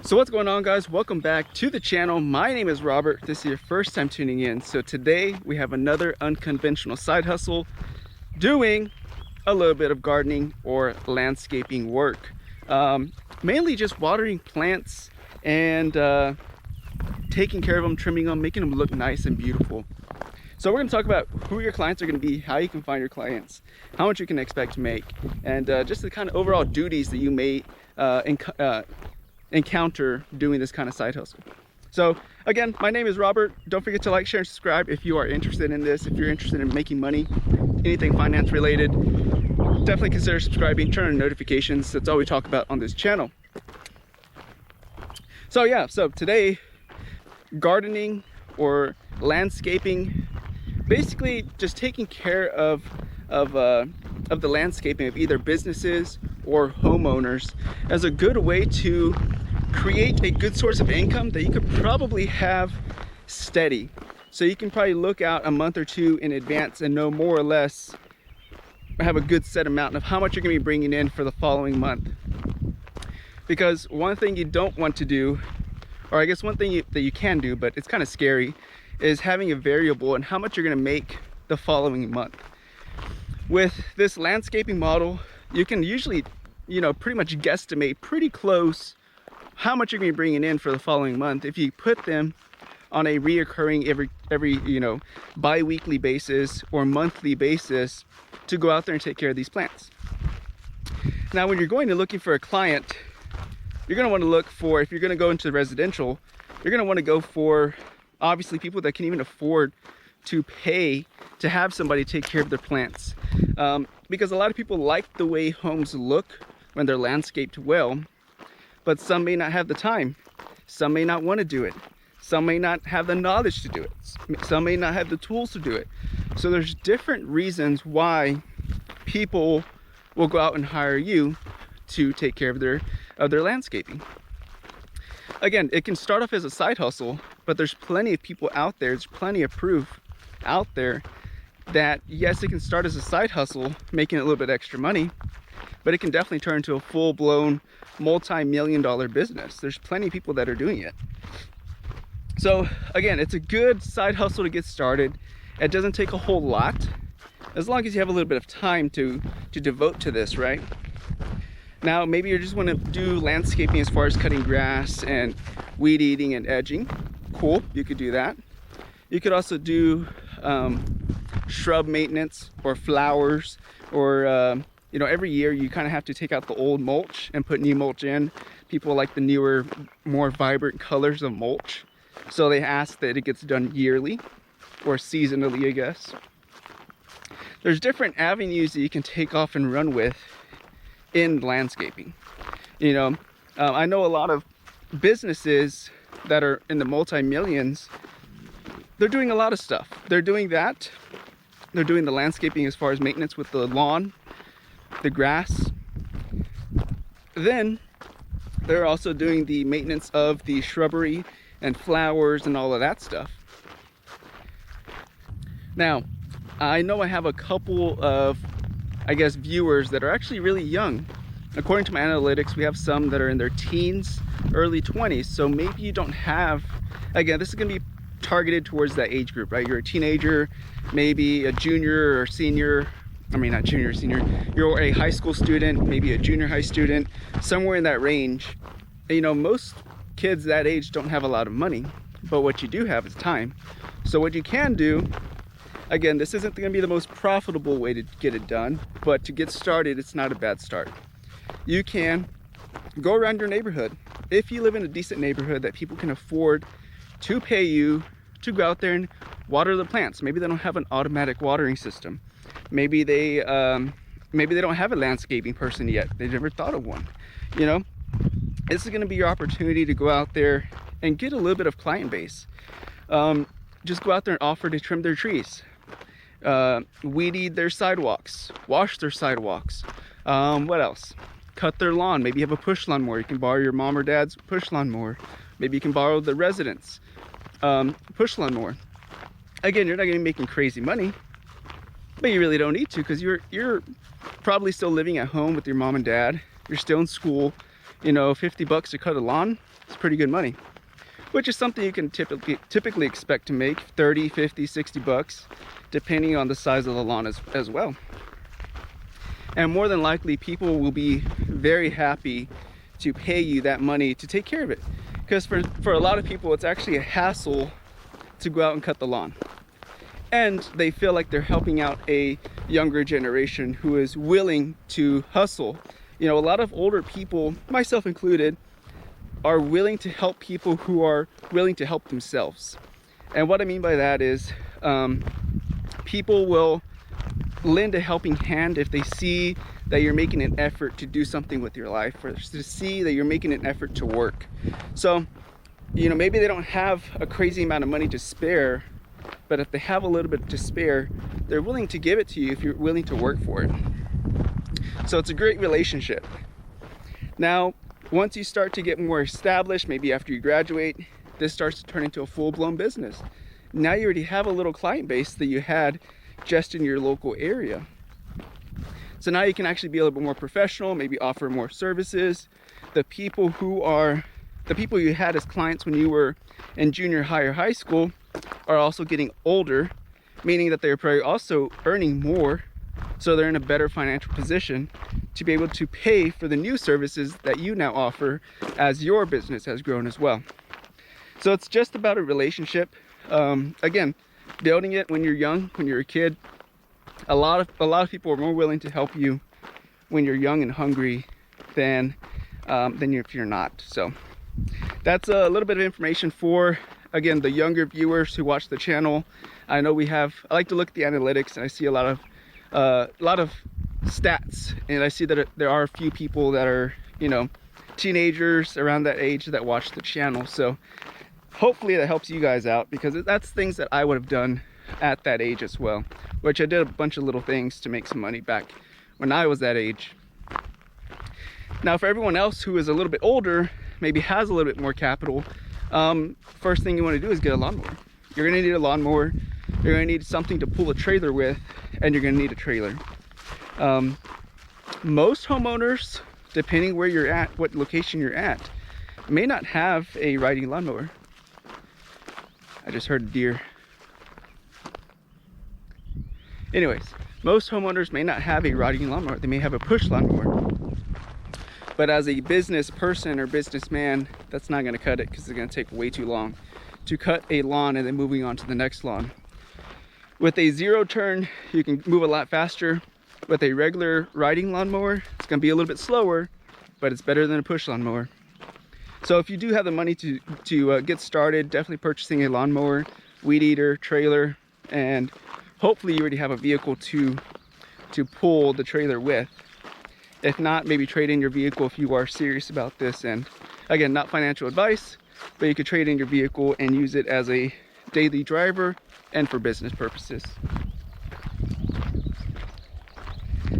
So what's going on, guys? Welcome back to the channel. My name is Robert. This is your first time tuning in. So today we have another unconventional side hustle, doing a little bit of gardening or landscaping work. Mainly just watering plants and taking care of them, trimming them, making them look nice and beautiful. So we're going to talk about who your clients are going to be, how you can find your clients, how much you can expect to make, and just the kind of overall duties that you may encounter doing this kind of side hustle. So again, my name is Robert. Don't forget to like, share, and subscribe if you are interested in this. If you're interested in making money, anything finance related, definitely consider subscribing, turn on notifications. That's all we talk about on this channel. So yeah, so today, gardening or landscaping, basically just taking care of the landscaping of either businesses or homeowners as a good way to create a good source of income that you could probably have steady. So you can probably look out a month or two in advance and know more or less, have a good set amount of how much you're going to be bringing in for the following month. Because one thing you don't want to do, or I guess one thing that you can do, but it's kind of scary, is having a variable in how much you're going to make the following month. With this landscaping model, you can usually, pretty much guesstimate pretty close how much you're going to be bringing in for the following month if you put them on a reoccurring every bi-weekly basis or monthly basis to go out there and take care of these plants. Now, when you're going to looking for a client, you're going to want to look for, if you're going to go into residential, you're going to want to go for obviously people that can even afford to pay to have somebody take care of their plants. Because a lot of people like the way homes look when they're landscaped well, but some may not have the time. Some may not want to do it. Some may not have the knowledge to do it. Some may not have the tools to do it. So there's different reasons why people will go out and hire you to take care of their landscaping. Again, it can start off as a side hustle, but there's plenty of people out there, there's plenty of proof out there that yes, it can start as a side hustle, making a little bit extra money, but it can definitely turn into a full-blown multi-million-dollar business. There's plenty of people that are doing it. So again, it's a good side hustle to get started. It doesn't take a whole lot, as long as you have a little bit of time to devote to this, right? Now, maybe you just want to do landscaping as far as cutting grass and weed eating and edging. Cool, you could do that. You could also do shrub maintenance or flowers, or every year you kind of have to take out the old mulch and put new mulch in. People like the newer, more vibrant colors of mulch, so they ask that it gets done yearly or seasonally, I guess. There's different avenues that you can take off and run with in landscaping. I know a lot of businesses that are in the multi-millions, they're doing a lot of stuff. They're doing that. They're doing the landscaping as far as maintenance with the lawn, the grass. Then they're also doing the maintenance of the shrubbery and flowers and all of that stuff. Now, I know I have a couple of, viewers that are actually really young. According to my analytics, we have some that are in their teens, early 20s. So maybe you don't have, again, this is going to be targeted towards that age group, right? You're a teenager, maybe a junior or senior. I mean, not junior or senior. You're a high school student, maybe a junior high student, somewhere in that range. Most kids that age don't have a lot of money, but what you do have is time. So what you can do, again, this isn't going to be the most profitable way to get it done, but to get started, it's not a bad start. You can go around your neighborhood. If you live in a decent neighborhood that people can afford to pay you to go out there and water the plants. Maybe they don't have an automatic watering system. Maybe they don't have a landscaping person yet. They've never thought of one. This is going to be your opportunity to go out there and get a little bit of client base. Just go out there and offer to trim their trees, weed eat their sidewalks, wash their sidewalks. What else? Cut their lawn. Maybe you have a push lawnmower. You can borrow your mom or dad's push lawnmower. Maybe you can borrow the residents' push lawnmower. Again, you're not going to be making crazy money, but you really don't need to, because you're probably still living at home with your mom and dad. You're still in school. you know, 50 bucks to cut a lawn, it's pretty good money, which is something you can typically expect to make 30, 50, 60 bucks, depending on the size of the lawn as well. And more than likely, people will be very happy to pay you that money to take care of it. Because for a lot of people, it's actually a hassle to go out and cut the lawn. And they feel like they're helping out a younger generation who is willing to hustle. You know, a lot of older people, myself included, are willing to help people who are willing to help themselves. And what I mean by that is people will lend a helping hand if they see that you're making an effort to do something with your life, or to see that you're making an effort to work. So, you know, maybe they don't have a crazy amount of money to spare, but if they have a little bit to spare, they're willing to give it to you if you're willing to work for it. So it's a great relationship. Now, once you start to get more established, maybe after you graduate, this starts to turn into a full-blown business. Now you already have a little client base that you had just in your local area. So now you can actually be a little bit more professional, maybe offer more services. The people you had as clients when you were in junior high or high school are also getting older, meaning that they're probably also earning more, so they're in a better financial position to be able to pay for the new services that you now offer as your business has grown as well. So it's just about a relationship. Again, building it when you're young, when you're a kid. A lot of people are more willing to help you when you're young and hungry than if you're not. So that's a little bit of information for, again, the younger viewers who watch the channel. I know I like to look at the analytics, and I see a lot of stats, and I see that there are a few people that are, you know, teenagers around that age that watch the channel. So hopefully that helps you guys out, because that's things that I would have done at that age as well, which I did a bunch of little things to make some money back when I was that age. Now, for everyone else who is a little bit older, maybe has a little bit more capital, first thing you want to do is get a lawnmower. You're going to need a lawnmower, you're going to need something to pull a trailer with, and you're going to need a trailer. Most homeowners, depending where you're at, what location you're at, may not have a riding lawnmower. I just heard a deer. Anyways, most homeowners may not have a riding lawnmower. They may have a push lawnmower. But as a business person or businessman, that's not going to cut it, because it's going to take way too long to cut a lawn and then moving on to the next lawn. With a zero turn, you can move a lot faster. With a regular riding lawnmower, it's going to be a little bit slower, but it's better than a push lawnmower. So if you do have the money to get started, definitely purchasing a lawnmower, weed eater, trailer, and hopefully you already have a vehicle to pull the trailer with. If not, maybe trade in your vehicle if you are serious about this. And again, not financial advice, but you could trade in your vehicle and use it as a daily driver and for business purposes.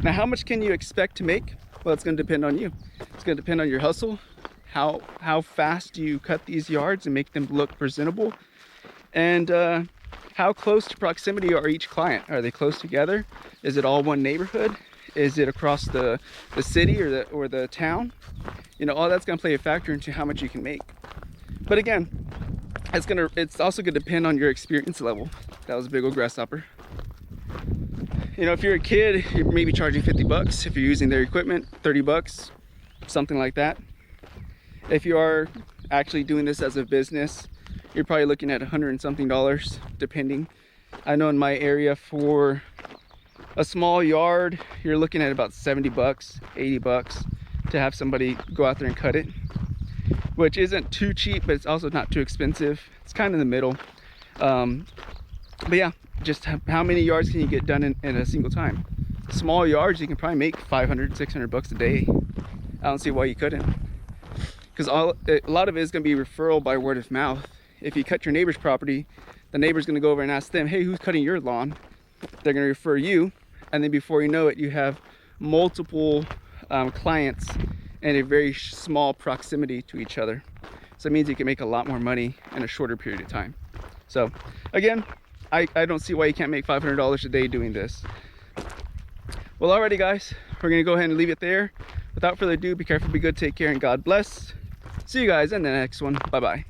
Now, how much can you expect to make? Well, it's going to depend on you. It's going to depend on your hustle, how fast do you cut these yards and make them look presentable, and how close to proximity are each client. Are they close together? Is it all one neighborhood? Is it across the city or the town? You know, all that's going to play a factor into how much you can make. But again, it's also going to depend on your experience level. That was a big old grasshopper. You know, if you're a kid, you're maybe charging 50 bucks. If you're using their equipment, 30 bucks, something like that. If you are actually doing this as a business, you're probably looking at $100 and something, depending. I know in my area, for a small yard, you're looking at about 70 bucks, 80 bucks to have somebody go out there and cut it, which isn't too cheap, but it's also not too expensive. It's kind of in the middle. But yeah, just how many yards can you get done in a single time? Small yards, you can probably make 500, 600 bucks a day. I don't see why you couldn't. Because a lot of it is going to be referral by word of mouth. If you cut your neighbor's property, the neighbor's going to go over and ask them, hey, who's cutting your lawn? They're going to refer you, and then before you know it, you have multiple clients in a very small proximity to each other. So it means you can make a lot more money in a shorter period of time. So again, I don't see why you can't make $500 a day doing this. Well, alrighty guys, we're going to go ahead and leave it there. Without further ado, be careful, be good, take care, and God bless. See you guys in the next one. Bye bye.